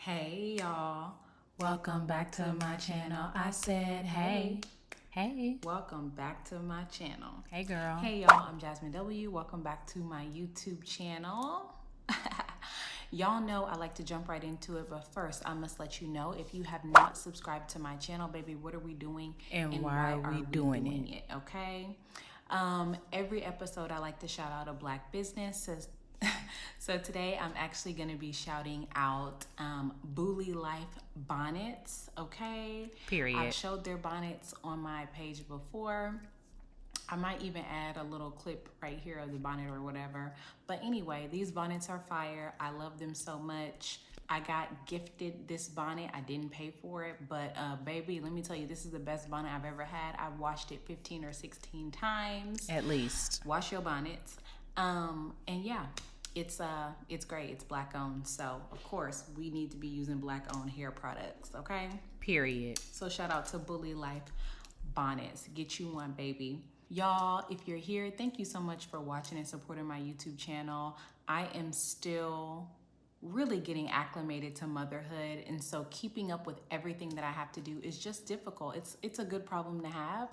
Hey y'all, welcome back to my channel. I said hey. Hey. Welcome back to my channel. Hey, girl. Hey y'all, I'm Jasmine W. Welcome back to my YouTube channel. Y'all know I like to jump right into it, but first I must let you know, if you have not subscribed to my channel, baby, what are we doing And why are we doing it? Okay. Every episode I like to shout out a black business. So today I'm actually going to be shouting out Bully Life bonnets, okay? Period. I've showed their bonnets on my page before. I might even add a little clip right here of the bonnet or whatever. But anyway, these bonnets are fire. I love them so much. I got gifted this bonnet. I didn't pay for it, but baby, let me tell you, this is the best bonnet I've ever had. I've washed it 15 or 16 times. At least. Wash your bonnets. And yeah, it's great. It's black owned. So of course we need to be using black owned hair products, okay? Period. So shout out to Bully Life bonnets. Get you one, baby. Y'all, if you're here, thank you so much for watching and supporting my YouTube channel. I am still really getting acclimated to motherhood, and so keeping up with everything that I have to do is just difficult. It's a good problem to have,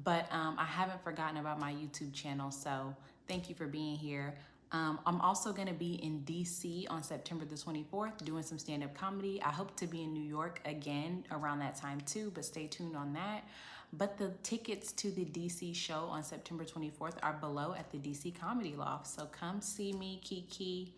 but I haven't forgotten about my YouTube channel, so thank you for being here. I'm also going to be in DC on September the 24th doing some stand-up comedy. I hope to be in New York again around that time too, but stay tuned on that. But the tickets to the DC show on September 24th are below at the DC Comedy Loft. So come see me, Kiki.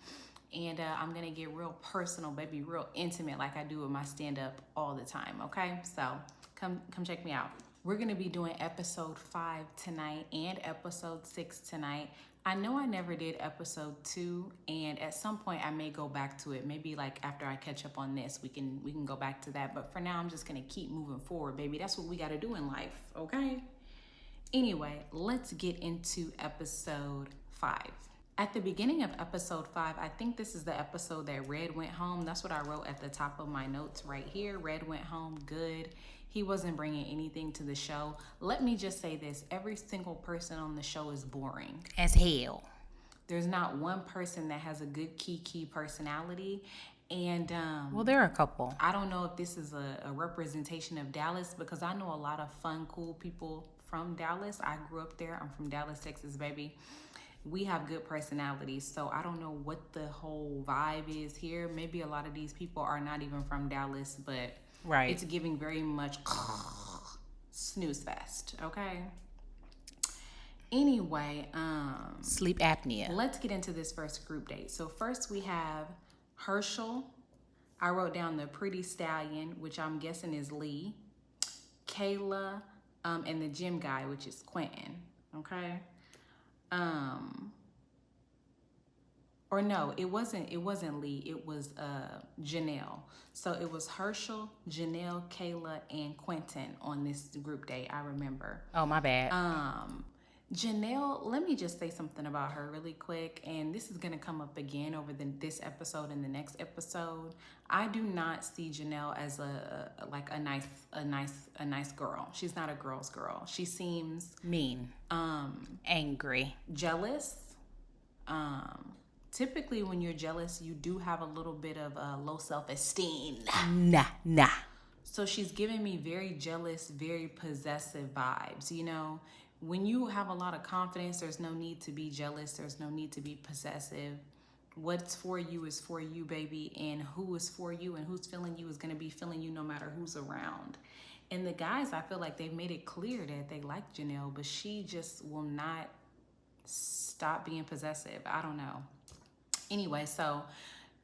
And I'm going to get real personal, baby, real intimate like I do with my stand-up all the time, okay? So come check me out. We're going to be doing episode 5 tonight and episode 6 tonight. I know I never did episode 2, and at some point I may go back to it. Maybe like after I catch up on this, we can go back to that. But for now, I'm just going to keep moving forward, baby. That's what we got to do in life, okay? Anyway, let's get into episode 5. At the beginning of episode 5, I think this is the episode that Red went home. That's what I wrote at the top of my notes right here. Red went home, good. He wasn't bringing anything to the show. Let me just say this. Every single person on the show is boring. As hell. There's not one person that has a good Kiki personality. And well, there are a couple. I don't know if this is a representation of Dallas, because I know a lot of fun, cool people from Dallas. I grew up there. I'm from Dallas, Texas, baby. We have good personalities, so I don't know what the whole vibe is here. Maybe a lot of these people are not even from Dallas, but right, it's giving very much snooze fest, okay? Anyway, sleep apnea. Let's get into this first group date. So first we have Herschel. I wrote down the pretty stallion, which I'm guessing is Lee. Kayla, and the gym guy, which is Quentin, okay? Or no, it wasn't Lee, it was Janelle. So it was Herschel, Janelle, Kayla, and Quentin on this group date, I remember. Oh, my bad. Janelle, let me just say something about her really quick, and this is gonna come up again over this episode and the next episode. I do not see Janelle as a nice girl. She's not a girl's girl. She seems mean, angry, jealous. Typically when you're jealous, you do have a little bit of low self-esteem. Nah. So she's giving me very jealous, very possessive vibes, you know? When you have a lot of confidence, there's no need to be jealous. There's no need to be possessive. What's for you is for you, baby. And who is for you and who's feeling you is going to be feeling you no matter who's around. And the guys, I feel like they've made it clear that they like Janelle, but she just will not stop being possessive. I don't know. Anyway, so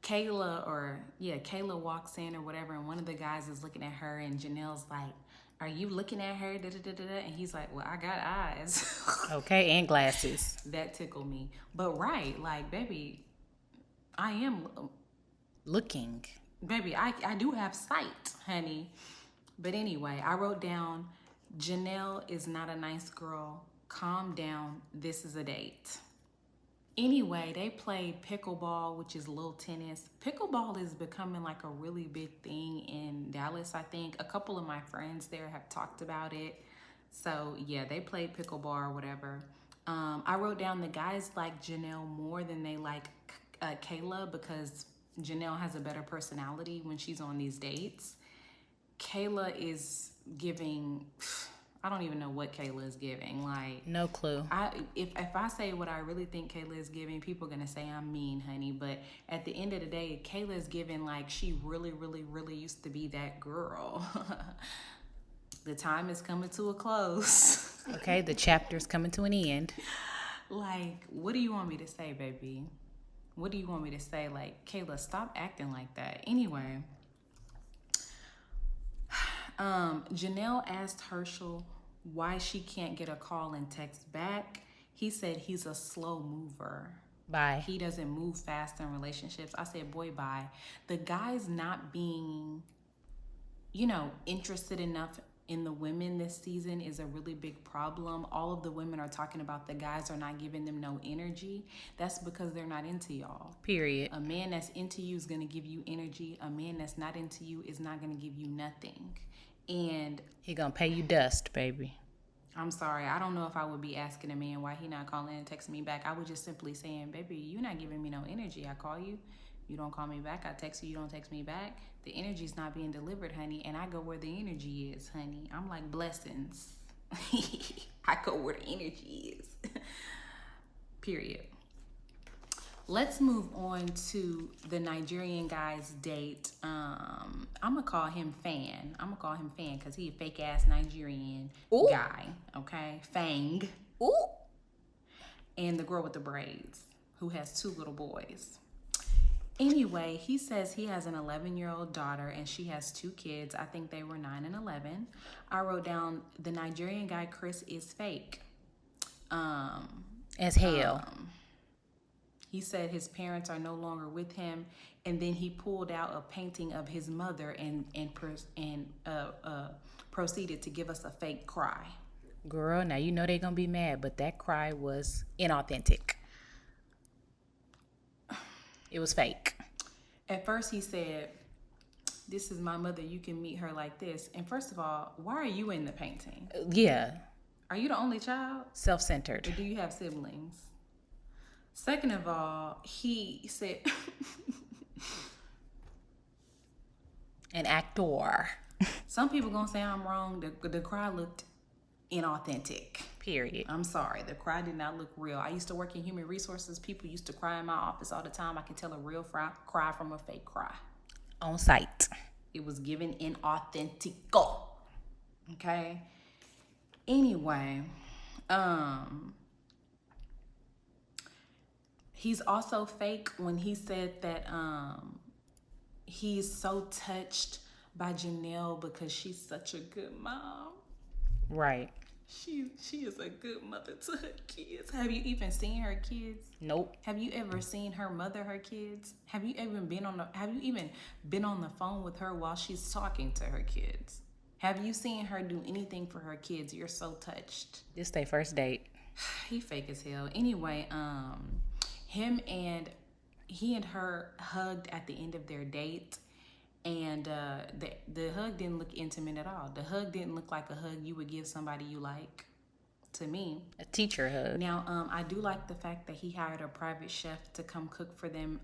Kayla walks in or whatever, and one of the guys is looking at her, and Janelle's like, "Are you looking at her?" And he's like, "Well, I got eyes." Okay, and glasses. That tickled me. But right, like, baby, I am looking. Baby, I do have sight, honey. But anyway, I wrote down, Janelle is not a nice girl. Calm down. This is a date. Anyway, they played pickleball, which is little tennis. Pickleball is becoming like a really big thing in Dallas, I think. A couple of my friends there have talked about it. So yeah, they played pickleball or whatever. I wrote down the guys like Janelle more than they like Kayla, because Janelle has a better personality when she's on these dates. Kayla is giving, I don't even know what Kayla is giving. Like, no clue. If I say what I really think Kayla is giving, people are gonna say I'm mean, honey. But at the end of the day, Kayla is giving like she really, really, really used to be that girl. The time is coming to a close. Okay, the chapter's coming to an end. Like, what do you want me to say, baby? What do you want me to say? Like, Kayla, stop acting like that. Anyway, Janelle asked Herschel why she can't get a call and text back. He said he's a slow mover. Bye. He doesn't move fast in relationships. I said, boy, bye. The guy's not being, interested enough in the women this season is a really big problem. All of the women are talking about the guys are not giving them no energy. That's because they're not into y'all. Period. A man that's into you is going to give you energy. A man that's not into you is not going to give you nothing. And he gonna pay you dust, baby. I'm sorry. I don't know if I would be asking a man why he not calling and texting me back. I would just simply saying, baby, you're not giving me no energy. I call you. You don't call me back. I text you. You don't text me back. The energy's not being delivered, honey. And I go where the energy is, honey. I'm like blessings. I go where the energy is. Period. Let's move on to the Nigerian guy's date. I'm going to call him Fan. I'm going to call him Fan because he a fake-ass Nigerian guy. Okay? Fang. Ooh. And the girl with the braids who has 2 little boys. Anyway, he says he has an 11-year-old daughter and she has 2 kids. I think they were 9 and 11. I wrote down the Nigerian guy, Chris, is fake. As hell. He said his parents are no longer with him, and then he pulled out a painting of his mother and proceeded to give us a fake cry. Girl, now you know they're gonna be mad, but that cry was inauthentic. It was fake. At first he said, this is my mother, you can meet her like this. And first of all, why are you in the painting? Yeah. Are you the only child? Self-centered. Or do you have siblings? Second of all, he said... An actor. Some people gonna say I'm wrong. The cry looked inauthentic. Period. I'm sorry. The cry did not look real. I used to work in human resources. People used to cry in my office all the time. I can tell a real cry from a fake cry. On site. It was given inauthentico. Okay? Anyway, he's also fake when he said that he's so touched by Janelle because she's such a good mom. Right. She is a good mother to her kids. Have you even seen her kids? Nope. Have you ever seen her mother her kids? Have you even been on the phone with her while she's talking to her kids? Have you seen her do anything for her kids? You're so touched. This their first date. He fake as hell. Anyway, he and her hugged at the end of their date. And the hug didn't look intimate at all. The hug didn't look like a hug you would give somebody you like, to me. A teacher hug. Now, I do like the fact that he hired a private chef to come cook for them,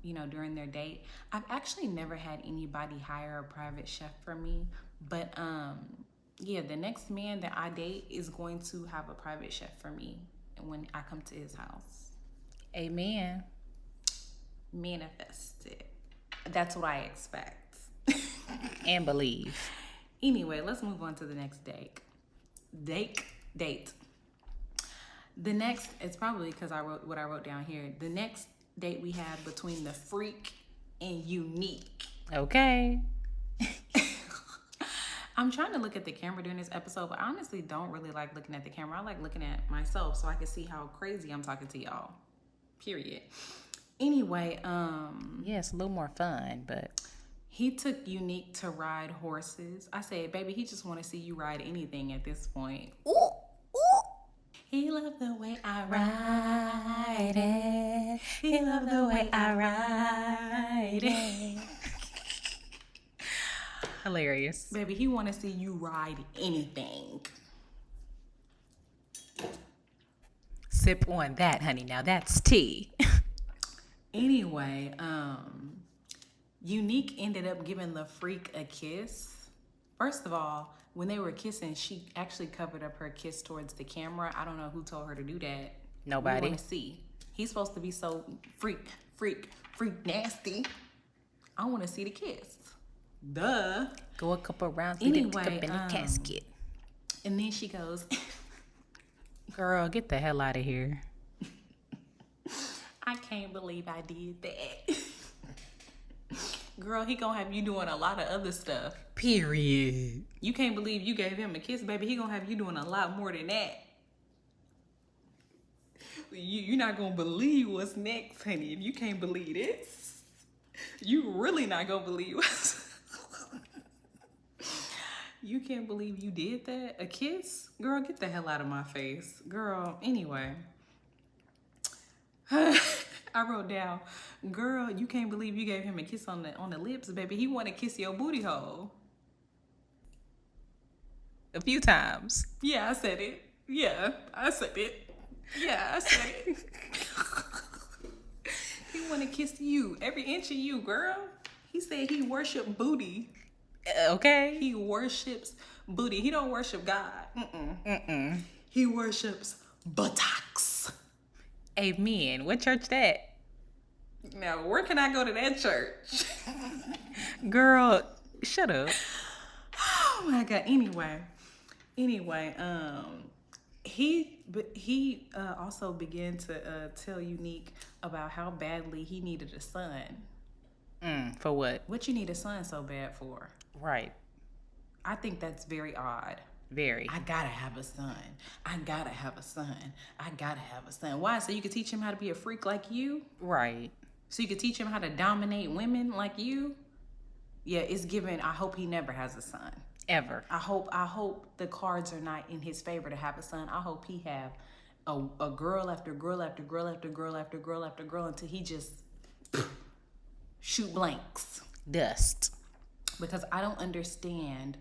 during their date. I've actually never had anybody hire a private chef for me. But, the next man that I date is going to have a private chef for me when I come to his house. Amen. Manifest it. That's what I expect. And believe. Anyway, let's move on to the next date. Date. The next, it's probably because I wrote what I wrote down here. The next date we have between the freak and unique. Okay. I'm trying to look at the camera during this episode, but I honestly don't really like looking at the camera. I like looking at myself so I can see how crazy I'm talking to y'all. Period. Anyway, it's a little more fun, but he took Unique to ride horses. I said, baby, he just want to see you ride anything at this point. Ooh, ooh. He loved the way I ride it. He loved the way I ride it. Hilarious. Baby, he want to see you ride anything. Sip on that, honey. Now that's tea. Anyway, Unique ended up giving the freak a kiss. First of all, when they were kissing, she actually covered up her kiss towards the camera. I don't know who told her to do that. Nobody. We want to see. He's supposed to be so freak nasty. I want to see the kiss. Duh. Go a couple rounds, Anyway, get it in the casket. And then she goes, Girl, get the hell out of here. I can't believe I did that. Girl, he gonna have you doing a lot of other stuff. Period. You can't believe you gave him a kiss, baby. He gonna have you doing a lot more than that. You're not gonna believe what's next, honey. If you can't believe this, you really not gonna believe what's... You can't believe you did that? A kiss? Girl, get the hell out of my face. Girl, anyway. I wrote down, girl, you can't believe you gave him a kiss on the lips, baby. He want to kiss your booty hole. A few times. Yeah, I said it. Yeah, I said it. Yeah, I said it. He want to kiss you, every inch of you, girl. He said he worship booty. Okay. He worships booty. He don't worship God. He worships buttocks. Amen. What church that? Now, where can I go to that church? Girl, shut up. Oh my God. Anyway, he also began to tell Unique about how badly he needed a son. For what? What you need a son so bad for? Right. I think that's very odd. Very. I gotta have a son. I gotta have a son. I gotta have a son. Why? So you could teach him how to be a freak like you? Right. So you could teach him how to dominate women like you? Yeah, it's given. I hope he never has a son. Ever. I hope the cards are not in his favor to have a son. I hope he have a girl after girl after girl after girl after girl after girl until he just shoot blanks. Dust. Because I don't understand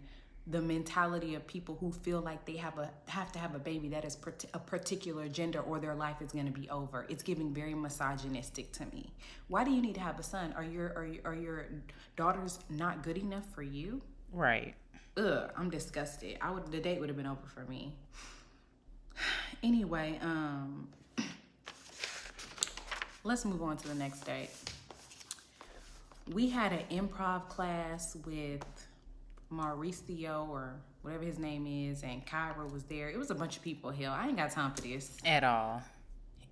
the mentality of people who feel like they have to have a baby that is a particular gender or their life is going to be over. It's giving very misogynistic to me. Why do you need to have a son? Are your daughters not good enough for you? Right. Ugh, I'm disgusted. The date would have been over for me. Anyway, let's move on to the next date. We had an improv class with Mauricio or whatever his name is, and Kyra was there. It was a bunch of people. Hell, I ain't got time for this. At all.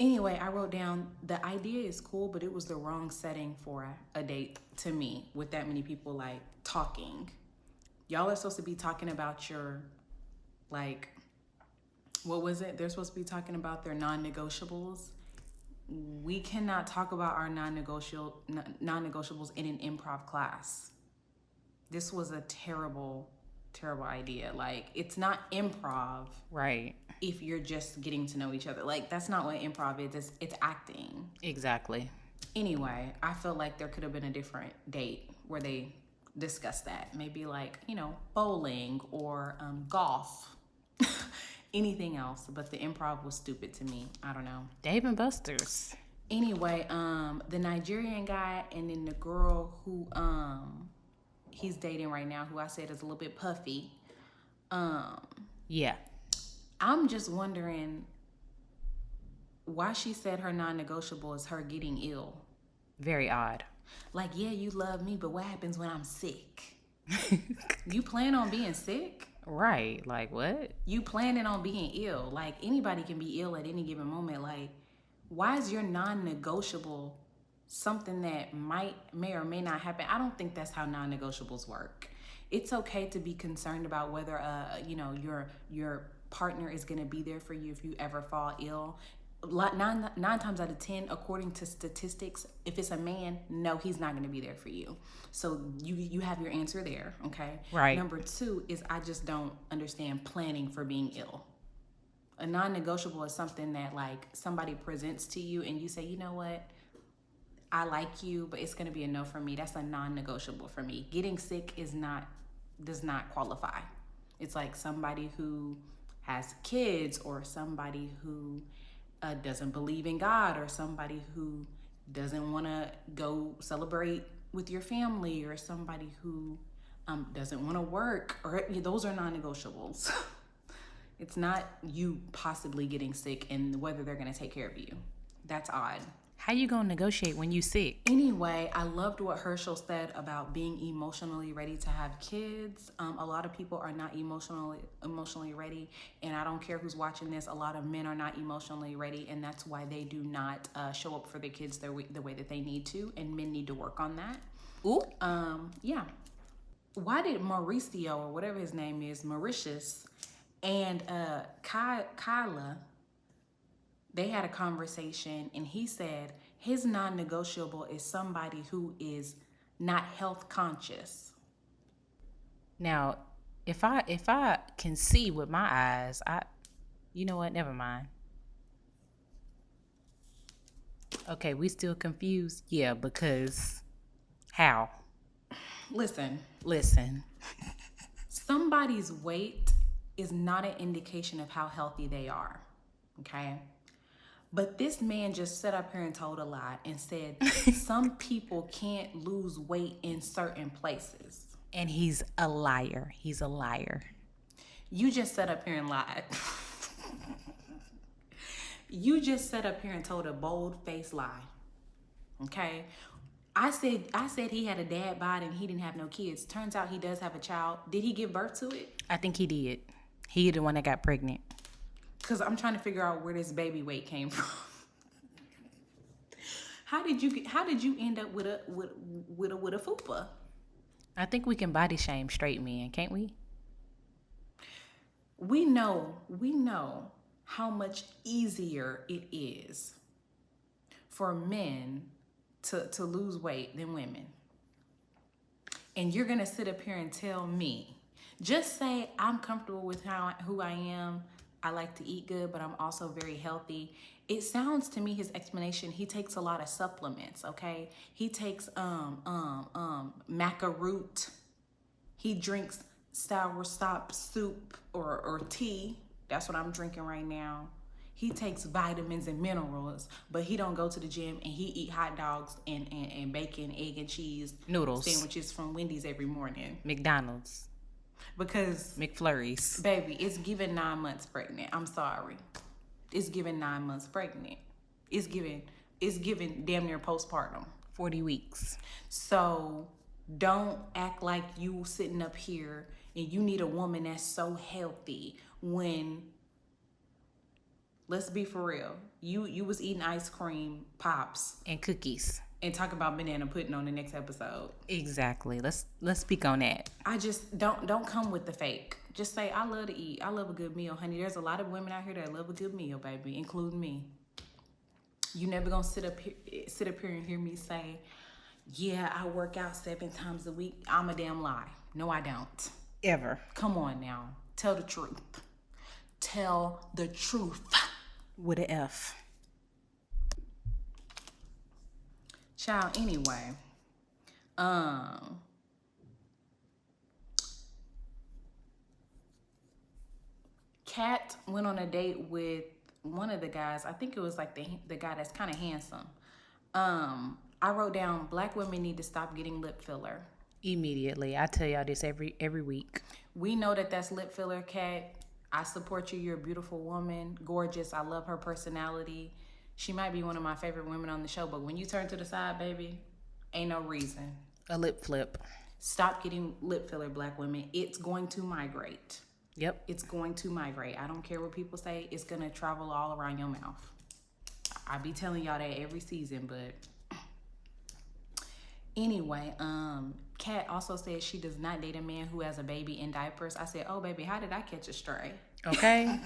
Anyway, I wrote down, the idea is cool, but it was the wrong setting for a date to me with that many people, like, talking. Y'all are supposed to be talking about your, like, what was it? They're supposed to be talking about their non-negotiables. We cannot talk about our non-negotiables in an improv class. This was a terrible, terrible idea. Like, it's not improv. Right. If you're just getting to know each other. Like, that's not what improv is. It's acting. Exactly. Anyway, I feel like there could have been a different date where they discuss that. Maybe like, bowling or golf. Anything else. But the improv was stupid to me. I don't know. Dave and Buster's. Anyway, the Nigerian guy and then the girl who he's dating right now, who I said is a little bit puffy. Yeah. I'm just wondering why she said her non-negotiable is her getting ill. Very odd. Like, yeah, you love me, but what happens when I'm sick? You plan on being sick? Right. Like, what? You planning on being ill. Like, anybody can be ill at any given moment. Like, why is your non-negotiable something that may or may not happen? I don't think that's how non-negotiables work. It's okay to be concerned about whether, your partner is going to be there for you if you ever fall ill. Nine times out of 10, according to statistics, if it's a man, no, he's not going to be there for you. So you have your answer there, okay? Right. Number 2 is I just don't understand planning for being ill. A non-negotiable is something that, like, somebody presents to you and you say, you know what? I like you, but it's going to be a no for me. That's a non-negotiable for me. Getting sick does not qualify. It's like somebody who has kids or somebody who doesn't believe in God or somebody who doesn't want to go celebrate with your family, or somebody who doesn't want to work, or those are non-negotiables. It's not you possibly getting sick and whether they're going to take care of you. That's odd. How you gonna negotiate when you sick? Anyway, I loved what Herschel said about being emotionally ready to have kids. A lot of people are not emotionally ready, and I don't care who's watching this. A lot of men are not emotionally ready, and that's why they do not show up for their kids the way that they need to, and men need to work on that. Ooh. Yeah. Why did Mauricio, or whatever his name is, Mauritius, and Kyla, they had a conversation, and he said his non-negotiable is somebody who is not health conscious. Now, if I can see with my eyes, you know what? Never mind. Okay, we still confused? Yeah, because how? Listen, Listen. somebody's weight is not an indication of how healthy they are, okay? But this man just sat up here and told a lie and said some people can't lose weight in certain places. And he's a liar. He's a liar. You just sat up here and lied. You just sat up here and told a bold-faced lie. Okay? I said he had a dad bod and he didn't have no kids. Turns out he does have a child. Did he give birth to it? I think he did. He the one that got pregnant. Because I'm trying to figure out where this baby weight came from. How did you end up with a fupa? I think we can body shame straight men, can't we? We know how much easier it is for men to lose weight than women. And you're gonna sit up here and tell me, just say I'm comfortable with who I am. I like to eat good, but I'm also very healthy. It sounds to me, his explanation, he takes a lot of supplements, okay? He takes maca root. He drinks soursop soup or tea. That's what I'm drinking right now. He takes vitamins and minerals, but he don't go to the gym, and he eat hot dogs and bacon, egg, and cheese Noodles. sandwiches from Wendy's every morning. McDonald's. Because McFlurries. baby, it's given 9 months pregnant. I'm sorry. It's given 9 months pregnant. It's given damn near postpartum. 40 weeks. So don't act like you sitting up here and you need a woman that's so healthy when, let's be for real, you was eating ice cream, pops, And cookies. and talk about banana pudding on the next episode. Exactly. Let's speak on that. I just don't come with the fake. Just say, I love to eat. I love a good meal, honey. There's a lot of women out here that love a good meal, baby, including me. You never gonna sit up here and hear me say, yeah, I work out 7 times a week. I'm a damn lie. No, I don't. Ever. Come on now. Tell the truth. Tell the truth. With an F. Child, anyway. Kat went on a date with one of the guys. I think it was like the guy that's kind of handsome. I wrote down, black women need to stop getting lip filler. Immediately. I tell y'all this every week. We know that that's lip filler, Kat. I support you. You're a beautiful woman. Gorgeous. I love her personality. She might be one of my favorite women on the show, but when you turn to the side, baby, ain't no reason. A lip flip. Stop getting lip filler, black women. It's going to migrate. Yep. It's going to migrate. I don't care what people say. It's going to travel all around your mouth. I be telling y'all that every season, but anyway, Kat also said she does not date a man who has a baby in diapers. I said, oh, baby, how did I catch a stray? Okay.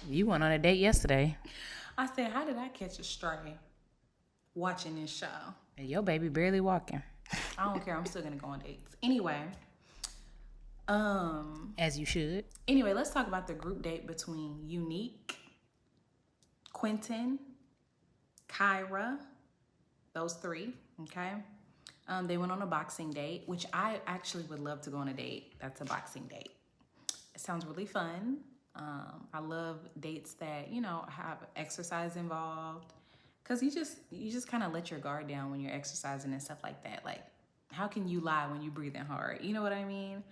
You went on a date yesterday. I said, how did I catch a stray watching this show? And your baby barely walking. I don't care. I'm still going to go on dates. Anyway. As you should. Anyway, let's talk about the group date between Unique, Quentin, Kyra, those 3, okay? They went on a boxing date, which I actually would love to go on a date. That's a boxing date. It sounds really fun. I love dates that, have exercise involved. Cause you just kind of let your guard down when you're exercising and stuff like that. Like, how can you lie when you breathing hard? You know what I mean?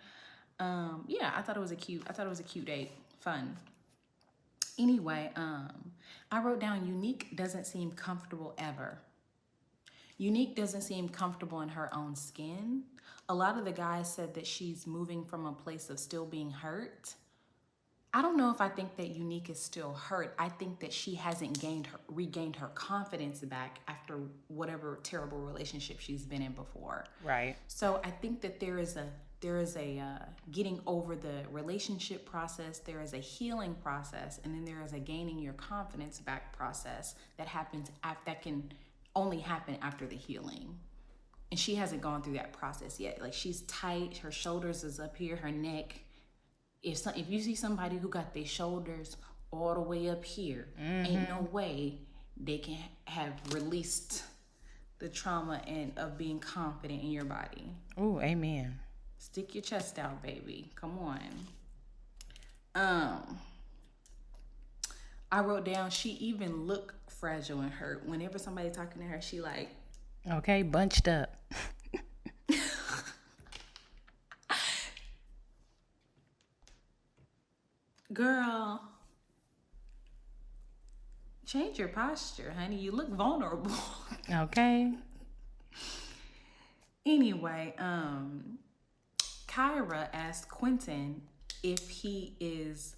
Yeah, I thought it was a cute date, fun. Anyway, I wrote down Unique doesn't seem comfortable ever. Unique doesn't seem comfortable in her own skin. A lot of the guys said that she's moving from a place of still being hurt. I don't know if I think that Unique is still hurt. I think that she hasn't regained her confidence back after whatever terrible relationship she's been in before. Right. So I think that there is a getting over the relationship process. There is a healing process, and then there is a gaining your confidence back process that happens that can only happen after the healing. And she hasn't gone through that process yet. Like, she's tight, her shoulders is up here, her neck. If you see somebody who got their shoulders all the way up here, ain't no way they can have released the trauma of being confident in your body. Oh, amen. Stick your chest out, baby. Come on. I wrote down she even looked fragile and hurt. Whenever somebody talking to her, she like, okay, bunched up. girl, change your posture, honey. You look vulnerable. Okay. Anyway, Kyra asked Quentin if he is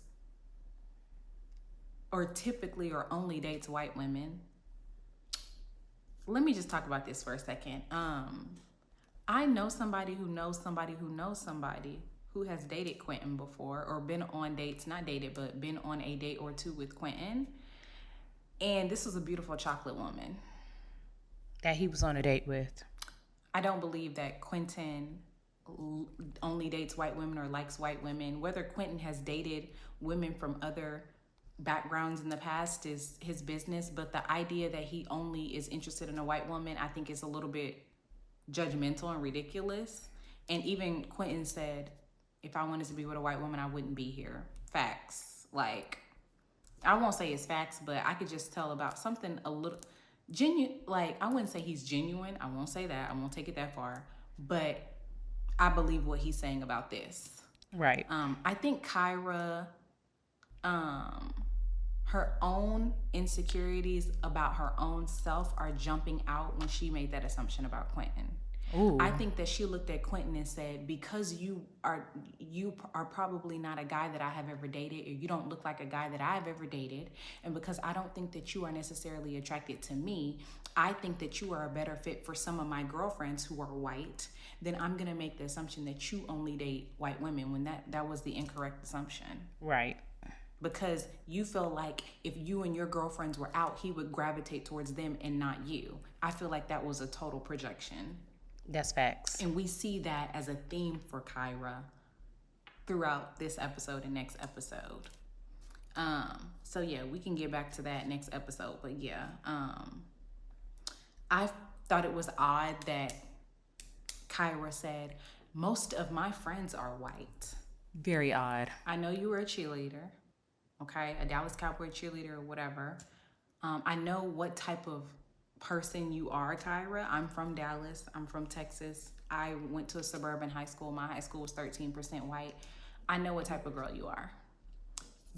or typically or only dates white women. Let me just talk about this for a second. I know somebody who knows somebody who knows somebody who has dated Quentin before, or been on dates, not dated, but been on a date or two with Quentin. And this was a beautiful chocolate woman that he was on a date with. I don't believe that Quentin only dates white women or likes white women. Whether Quentin has dated women from other backgrounds in the past is his business, but the idea that he only is interested in a white woman, I think is a little bit judgmental and ridiculous. And even Quentin said, if I wanted to be with a white woman, I wouldn't be here. Facts. Like, I won't say it's facts, but I could just tell about something a little genuine. Like, I wouldn't say he's genuine. I won't say that. I won't take it that far. But I believe what he's saying about this. Right. I think Kyra, her own insecurities about her own self are jumping out when she made that assumption about Quentin. Ooh. I think that she looked at Quentin and said, because you are probably not a guy that I have ever dated, or you don't look like a guy that I've ever dated, and because I don't think that you are necessarily attracted to me, I think that you are a better fit for some of my girlfriends who are white, then I'm going to make the assumption that you only date white women, when that was the incorrect assumption. Right. Because you feel like if you and your girlfriends were out, he would gravitate towards them and not you. I feel like that was a total projection. That's facts. And we see that as a theme for Kyra throughout this episode and next episode. So yeah, we can get back to that next episode. But yeah, I thought it was odd that Kyra said, most of my friends are white. Very odd. I know you were a cheerleader, okay? A Dallas Cowboy cheerleader or whatever. I know what type of person you are, Kyra. I'm from Dallas. I'm from Texas. I went to a suburban high school. My high school was 13% white. I know what type of girl you are.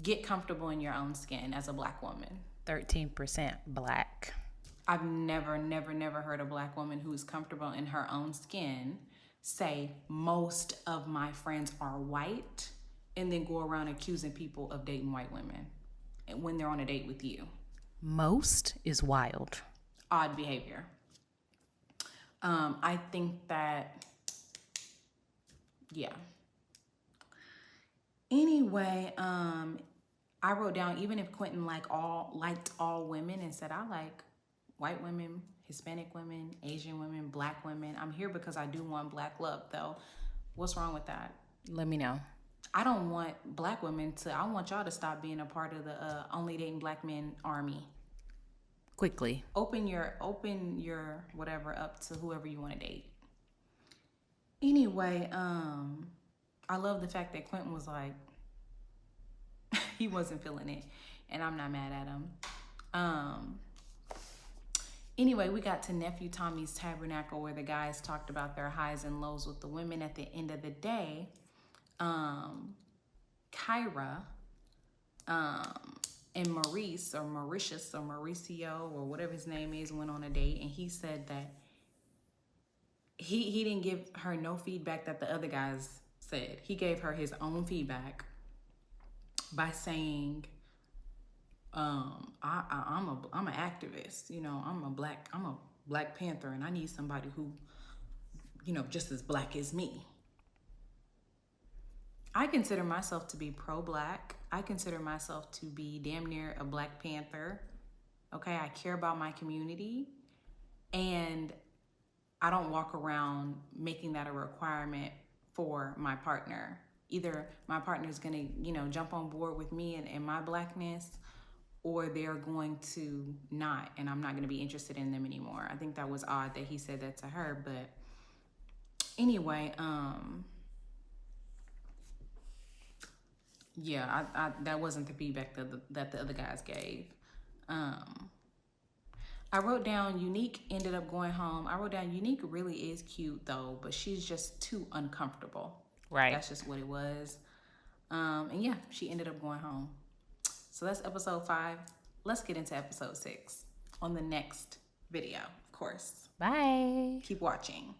Get comfortable in your own skin as a black woman. 13% black. I've never heard a black woman who's comfortable in her own skin say, most of my friends are white, and then go around accusing people of dating white women when they're on a date with you. Most is wild. Odd behavior. I think that, yeah. Anyway, I wrote down, even if Quentin liked all women and said, I like white women, Hispanic women, Asian women, black women. I'm here because I do want black love, though. What's wrong with that? Let me know. I don't want black women I want y'all to stop being a part of the only dating black men army. Quickly. Open your whatever up to whoever you want to date. Anyway, I love the fact that Quentin was like, he wasn't feeling it, and I'm not mad at him. Anyway, we got to Nephew Tommy's Tabernacle where the guys talked about their highs and lows with the women. At the end of the day, Kyra and Maurice or Mauritius or Mauricio or whatever his name is went on a date, and he said that he didn't give her no feedback that the other guys said. He gave her his own feedback by saying, I'm an activist, you know, I'm a Black Panther, and I need somebody who, you know, just as black as me. I consider myself to be pro-black. I consider myself to be damn near a Black Panther. Okay, I care about my community, and I don't walk around making that a requirement for my partner. Either my partner is gonna, you know, jump on board with me and my blackness, or they're going to not, and I'm not gonna be interested in them anymore. I think that was odd that he said that to her, but anyway, yeah, I that wasn't the feedback that the other guys gave. I wrote down Unique ended up going home. I wrote down Unique really is cute though, but she's just too uncomfortable. Right. That's just what it was. And yeah, she ended up going home. So that's episode 5. Let's get into episode 6 on the next video, of course. Bye. Keep watching.